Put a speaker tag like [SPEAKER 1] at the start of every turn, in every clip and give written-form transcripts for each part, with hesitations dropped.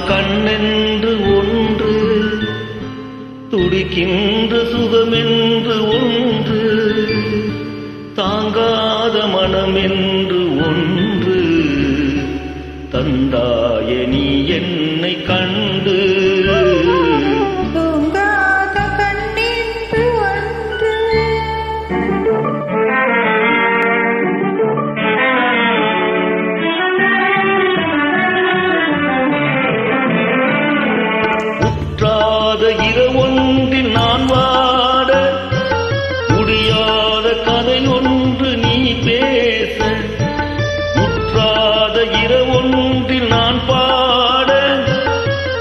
[SPEAKER 1] கண்ணென்று ஒன்று, துடிக்கின்ற சுகமென்று ஒன்று, தாங்காத மனமென்று ஒன்று, தந்தாய நீ என்னை கண்டு. இரவொன்றில் நான் வாட முடியாத கதை ஒன்று நீ பேச, முற்றாத இரவொன்றில் நான் பாட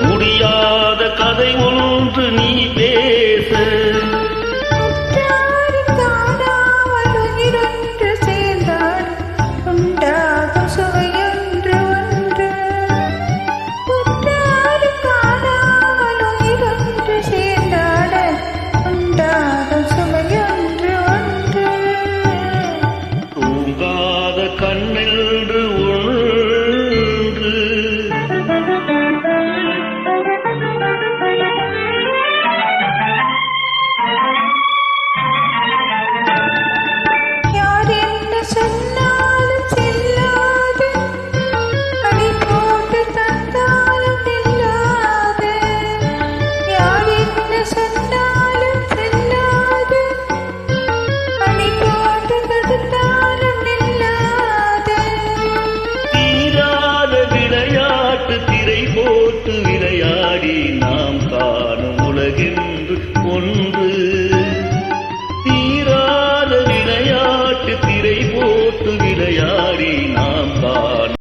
[SPEAKER 1] முடியாத கதை ஒன்று நீ பேச. கண்ணென்று ஒன்று,
[SPEAKER 2] யார் என்ன சொன்னாலும் செல்லாது, அடி போட்டு தந்தாலும் நில்லாது. யார் என்ன சொன்னாலும் செல்லாது, அடி போட்டு தந்தாலும் நில்லாது.
[SPEAKER 1] திரை போட்டு விளையாடி நாம் காணும் உலகென்று ஒன்று.